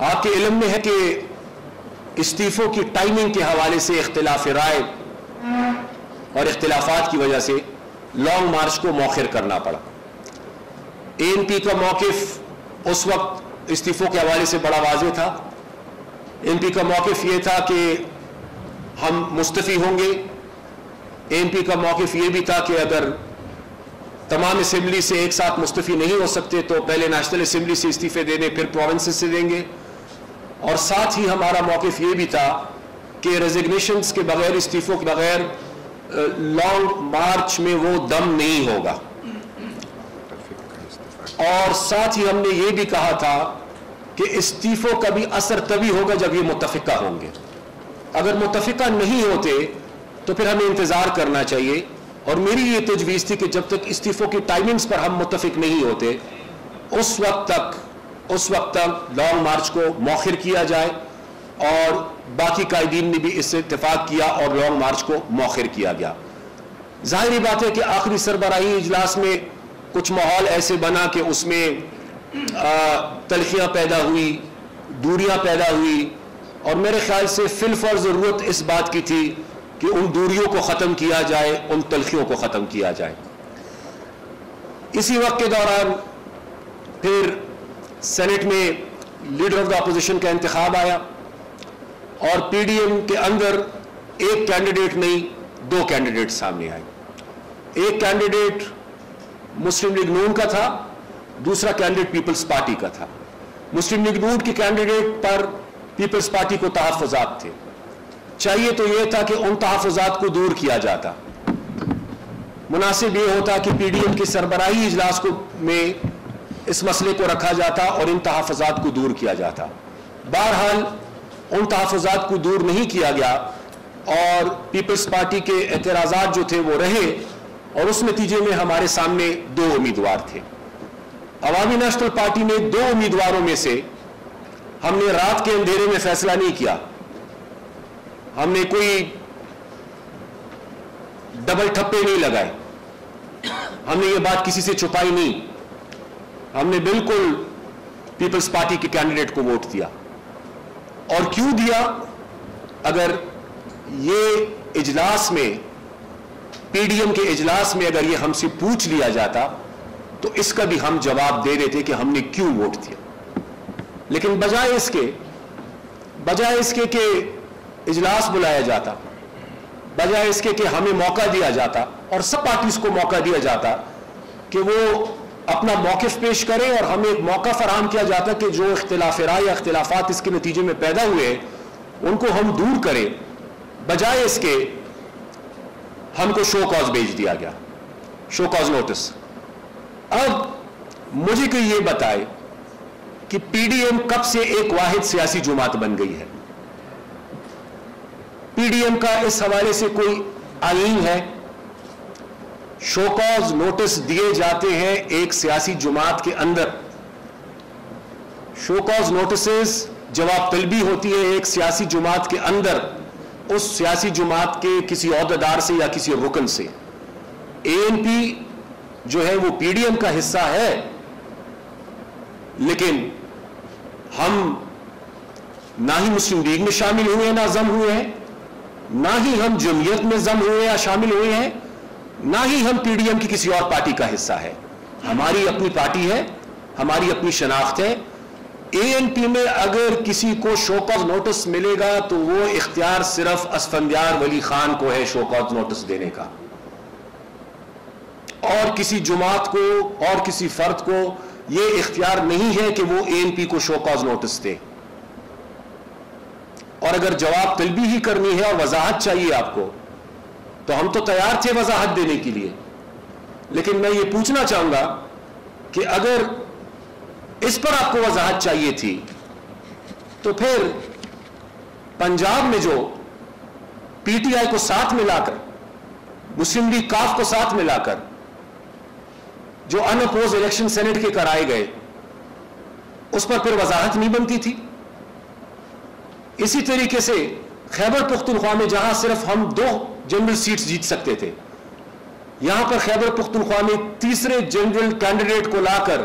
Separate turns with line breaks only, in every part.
آپ کے علم میں ہے کہ استعفوں کی ٹائمنگ کے حوالے سے اختلاف رائے اور اختلافات کی وجہ سے لانگ مارچ کو مؤخر کرنا پڑا. ANP کا موقف اس وقت استعفوں کے حوالے سے بڑا واضح تھا. ANP کا موقف یہ تھا کہ ہم مستعفی ہوں گے. ANP کا موقف یہ بھی تھا کہ اگر تمام اسمبلی سے ایک ساتھ مستعفی نہیں ہو سکتے تو پہلے نیشنل اسمبلی سے استعفے دیں گے, پھر پروونسز سے دیں گے. اور ساتھ ہی ہمارا موقف یہ بھی تھا کہ ریزگنیشنز کے بغیر, استعفوں کے بغیر لانگ مارچ میں وہ دم نہیں ہوگا. اور ساتھ ہی ہم نے یہ بھی کہا تھا کہ استعفوں کا بھی اثر تبھی ہوگا جب یہ متفقہ ہوں گے. اگر متفقہ نہیں ہوتے تو پھر ہمیں انتظار کرنا چاہیے. اور میری یہ تجویز تھی کہ جب تک استعفوں کی ٹائمنگز پر ہم متفق نہیں ہوتے اس وقت تک لانگ مارچ کو مؤخر کیا جائے. اور باقی قائدین نے بھی اس سے اتفاق کیا اور لانگ مارچ کو مؤخر کیا گیا. ظاہری بات ہے کہ آخری سربراہی اجلاس میں کچھ ماحول ایسے بنا کہ اس میں تلخیاں پیدا ہوئی, دوریاں پیدا ہوئی, اور میرے خیال سے فی الفور ضرورت اس بات کی تھی کہ ان دوریوں کو ختم کیا جائے, ان تلخیوں کو ختم کیا جائے. اسی وقت کے دوران پھر سینٹ میں لیڈر آف دا اپوزیشن کا انتخاب آیا اور PDM کے اندر ایک کینڈیڈیٹ نہیں 2 کینڈیڈیٹ سامنے آئے. ایک کینڈیڈیٹ مسلم لیگ نون کا تھا, دوسرا کینڈیڈیٹ پیپلز پارٹی کا تھا. مسلم لیگ نون کے کینڈیڈیٹ پر پیپلز پارٹی کو تحفظات تھے. چاہیے تو یہ تھا کہ ان تحفظات کو دور کیا جاتا. مناسب یہ ہوتا کہ PDM کے سربراہی اجلاس میں اس مسئلے کو رکھا جاتا اور ان تحفظات کو دور کیا جاتا. بہرحال ان تحفظات کو دور نہیں کیا گیا اور پیپلز پارٹی کے اعتراضات جو تھے وہ رہے, اور اس نتیجے میں ہمارے سامنے 2 امیدوار تھے. عوامی نیشنل پارٹی نے 2 امیدواروں میں سے ہم نے رات کے اندھیرے میں فیصلہ نہیں کیا. ہم نے کوئی ڈبل ٹھپے نہیں لگائے, ہم نے یہ بات کسی سے چھپائی نہیں. ہم نے بالکل پیپلز پارٹی کے کینڈیڈیٹ کو ووٹ دیا. اور کیوں دیا؟ اگر یہ اجلاس میں PDM کے اجلاس میں اگر یہ ہم سے پوچھ لیا جاتا تو اس کا بھی ہم جواب دے دیتے کہ ہم نے کیوں ووٹ دیا. لیکن بجائے اس کے کہ اجلاس بلایا جاتا, بجائے اس کے کہ ہمیں موقع دیا جاتا اور سب پارٹیز کو موقع دیا جاتا کہ وہ اپنا موقف پیش کریں اور ہمیں ایک موقع فراہم کیا جاتا کہ جو اختلاف رائے یا اختلافات اس کے نتیجے میں پیدا ہوئے ان کو ہم دور کریں, بجائے اس کے ہم کو شو کاز بھیج دیا گیا, شو کاز نوٹس. اب مجھے کوئی یہ بتائے کہ PDM کب سے ایک واحد سیاسی جماعت بن گئی ہے؟ PDM کا اس حوالے سے کوئی آئین ہے؟ شو کاز نوٹس دیے جاتے ہیں ایک سیاسی جماعت کے اندر. شو کاز نوٹسز جواب طلبی ہوتی ہے ایک سیاسی جماعت کے اندر, اس سیاسی جماعت کے کسی عہدیدار سے یا کسی رکن سے. ANP جو ہے وہ PDM کا حصہ ہے, لیکن ہم نہ ہی مسلم لیگ میں شامل ہوئے ہیں, نہ ضم ہوئے ہیں, نہ ہی ہم جمعیت میں ضم ہوئے یا شامل ہوئے ہیں, نہ ہی ہم PDM کی کسی اور پارٹی کا حصہ ہے. ہماری اپنی پارٹی ہے, ہماری اپنی شناخت ہے. ANP میں اگر کسی کو شو کاز نوٹس ملے گا تو وہ اختیار صرف اسفندیار ولی خان کو ہے شو کاز نوٹس دینے کا, اور کسی جماعت کو اور کسی فرد کو یہ اختیار نہیں ہے کہ وہ ANP کو شو کاز نوٹس دے. اور اگر جواب طلبی ہی کرنی ہے اور وضاحت چاہیے آپ کو تو ہم تو تیار تھے وضاحت دینے کے لیے, لیکن میں یہ پوچھنا چاہوں گا کہ اگر اس پر آپ کو وضاحت چاہیے تھی تو پھر پنجاب میں جو PTI کو ساتھ ملا کر, مسلم لیگ کاف کو ساتھ ملا کر جو ان اپوز الیکشن سینٹ کے کرائے گئے, اس پر پھر وضاحت نہیں بنتی تھی؟ اسی طریقے سے خیبر پختونخوا میں جہاں صرف ہم 2 جنرل سیٹس جیت سکتے تھے, یہاں پر خیبر پختونخوا میں تیسرے جنرل کینڈیڈیٹ کو لا کر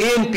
ANP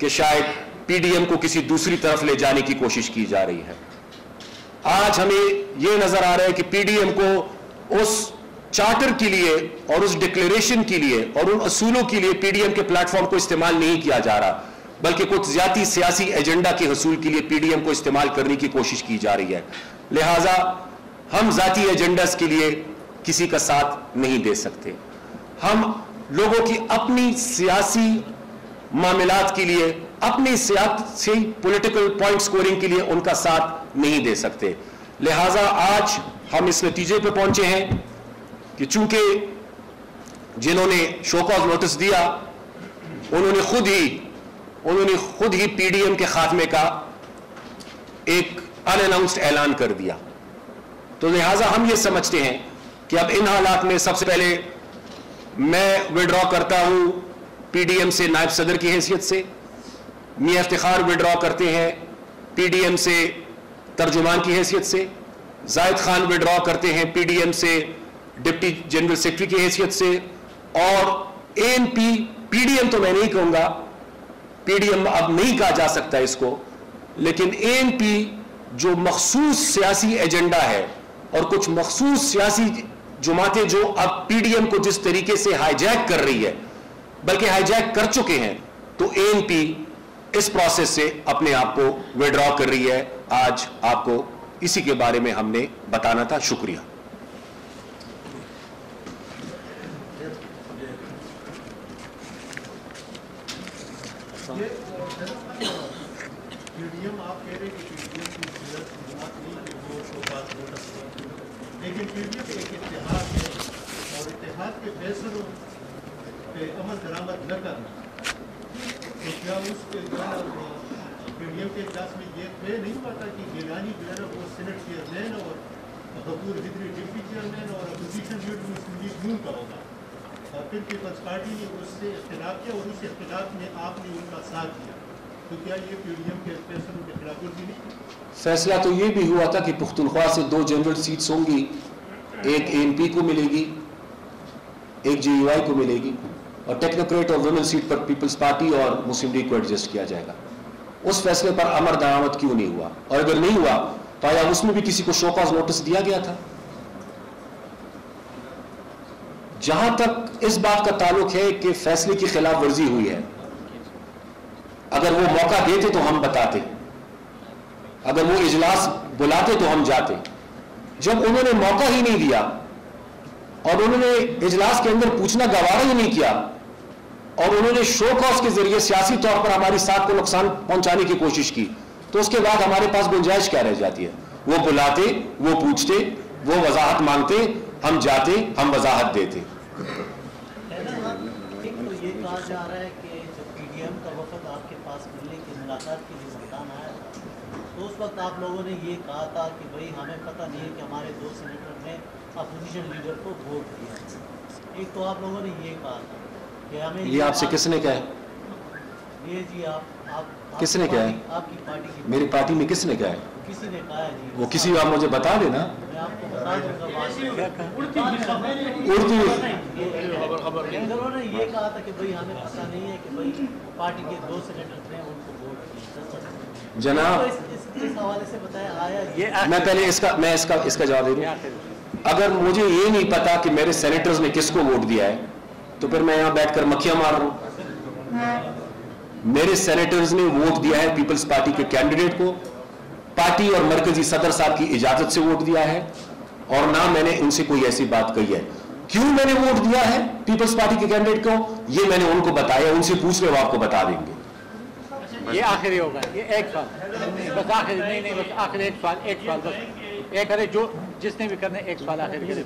کہ شاید پی ڈی ایم کو کسی دوسری طرف لے جانے کی کوشش کی جا رہی ہے. آج ہمیں یہ نظر آ رہا ہے کہ پی ڈی ایم کو اس چارٹر کے لیے اور اس ڈکلیریشن کے لیے اور ان اصولوں کے لیے پی ڈی ایم کے پلیٹ فارم کو استعمال نہیں کیا جا رہا، بلکہ کچھ ذاتی سیاسی ایجنڈا کے حصول کے لیے پی ڈی ایم کو استعمال کرنے کی کوشش کی جا رہی ہے. لہٰذا ہم ذاتی ایجنڈاز کے لیے کسی کا ساتھ نہیں دے سکتے. ہم لوگوں کی اپنی سیاسی معاملات کے لیے، اپنی سیاسی پولیٹیکل پوائنٹ سکورنگ کے لیے ان کا ساتھ نہیں دے سکتے. لہٰذا آج ہم اس نتیجے پہ پہنچے ہیں کہ چونکہ جنہوں نے شو کاز نوٹس دیا انہوں نے خود ہی پی ڈی ایم کے خاتمے کا ایک ان اناؤنسڈ اعلان کر دیا، تو لہٰذا ہم یہ سمجھتے ہیں کہ اب ان حالات میں سب سے پہلے میں وڈرا کرتا ہوں پی ڈی ایم سے نائب صدر کی حیثیت سے، میاں افتخار وڈرا کرتے ہیں پی ڈی ایم سے ترجمان کی حیثیت سے، زاہد خان وڈرا کرتے ہیں پی ڈی ایم سے ڈپٹی جنرل سیکرٹری کی حیثیت سے، اور اے این پی ڈی ایم تو میں نہیں کہوں گا، پی ڈی ایم اب نہیں کہا جا سکتا اس کو، لیکن اے این پی جو مخصوص سیاسی ایجنڈا ہے اور کچھ مخصوص سیاسی جماعتیں جو اب پی ڈی ایم کو جس طریقے سے ہائی جیک کر رہی ہے، بلکہ ہائی جیک کر چکے ہیں، تو اے این پی اس پروسیس سے اپنے آپ کو وڈرا کر رہی ہے. آج آپ کو اسی کے بارے میں ہم نے بتانا تھا. شکریہ.
لیکن پی ڈی ایم ایک اتحاد ہے اور اتحاد کے فیصلوں پہ عمل درآمد نہ کرنا، تو کیا اس کے پی ڈی ایم کے اجلاس میں یہ طے نہیں ہوا تھا کہ گیلانی جو ہے نا وہ سینٹ چیئرمین اور غفور ہدری ڈپٹی چیئرمین اور اپوزیشن لیڈر مسلم لیگ نون کا ہوگا، اور پھر پیپلز پارٹی نے اس سے اختلاف کیا اور اس اختلاف میں آپ نے ان کا ساتھ دیا، تو کیا یہ پی ڈی ایم کے فیصلوں کے خلاف ورزی نہیں؟
فیصلہ تو یہ بھی ہوا تھا کہ پختونخوا سے 2 جنرل سیٹس ہوں گی، ایک اے این پی کو ملے گی، ایک جے یو آئی کو ملے گی، اور ٹیکنوکریٹ اور ویمن سیٹ پر پیپلز پارٹی اور مسلم لیگ کو ایڈجسٹ کیا جائے گا. اس فیصلے پر امر درآمد کیوں نہیں ہوا؟ اور اگر نہیں ہوا تو آیا اس میں بھی کسی کو شو کاز نوٹس دیا گیا تھا؟ جہاں تک اس بات کا تعلق ہے کہ فیصلے کی خلاف ورزی ہوئی ہے، اگر وہ موقع دیتے تو ہم بتاتے، اگر وہ اجلاس بلاتے تو ہم جاتے. جب انہوں نے موقع ہی نہیں دیا اور انہوں نے اجلاس کے اندر پوچھنا گوارا ہی نہیں کیا اور انہوں نے شو کاز کے ذریعے سیاسی طور پر ہماری ساتھ کو نقصان پہنچانے کی کوشش کی، تو اس کے بعد ہمارے پاس گنجائش کیا رہ جاتی ہے؟ وہ بلاتے، وہ پوچھتے، وہ وضاحت مانگتے، ہم جاتے، ہم وضاحت دیتے.
ایک تو یہ کہا جا رہا ہے کہ جب پی ڈی ایم کا وفد آپ کے پاس ملنے کی ملاقات کے لیے ملتان آیا تھا تو اس وقت آپ لوگوں نے یہ کہا تھا کہ بھائی ہمیں پتہ نہیں ہے کہ ہمارے 2 سینیٹر نے اپوزیشن لیڈر کو ووٹ دیا. ایک تو آپ لوگوں نے یہ کہا تھا کہ ہمیں
یہ آپ سے کس نے کہا ہے؟
یہ جی آپ
کس نے کہا ہے؟
آپ کی پارٹی کی
میری پارٹی میں کس نے کہا ہے؟
کسی نے کہا ہے جی.
وہ کسی آپ مجھے بتا دینا.
میں آپ کو بتا دوں گا.
اردو
انہوں نے یہ کہا تھا کہ بھائی ہمیں پتہ نہیں ہے کہ بھائی پارٹی کے 2 سینیٹر نے ان کو ووٹ دیا.
جناب
اس حوالے سے بتایا آیا
میں پہلے اس کا جواب دے دوں. اگر مجھے یہ نہیں پتا کہ میرے سینیٹرز نے کس کو ووٹ دیا ہے تو پھر میں یہاں بیٹھ کر مکھیاں مار رہا ہوں. میرے سینیٹرز نے ووٹ دیا ہے پیپلز پارٹی کے کینڈیڈیٹ کو، پارٹی اور مرکزی صدر صاحب کی اجازت سے ووٹ دیا ہے، اور نہ میں نے ان سے کوئی ایسی بات کہی ہے. کیوں میں نے ووٹ دیا ہے پیپلز پارٹی کے کینڈیڈیٹ کو یہ میں نے ان کو بتایا، ان سے پوچھ لے وہ آپ کو بتا دیں گے.
یہ آخری ہوگا، یہ ایک سوال بس آخری، نہیں بس آخری ایک سوال بس ایک کرے، جو جس نے بھی کرنا ایک سوال آخر کرے.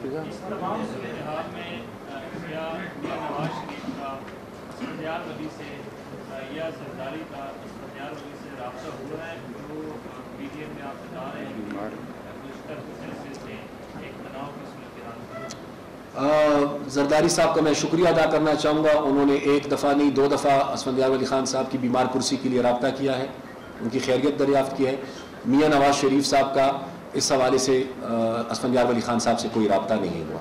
زرداری صاحب کا میں شکریہ ادا کرنا چاہوں گا. انہوں نے 1 دفعہ نہیں 2 دفعہ اسفندیار ولی خان صاحب کی بیمار پرسی کے لیے رابطہ کیا ہے، ان کی خیریت دریافت کی ہے. میاں نواز شریف صاحب کا اس حوالے سے اسفندیار ولی خان صاحب سے کوئی رابطہ نہیں ہوا.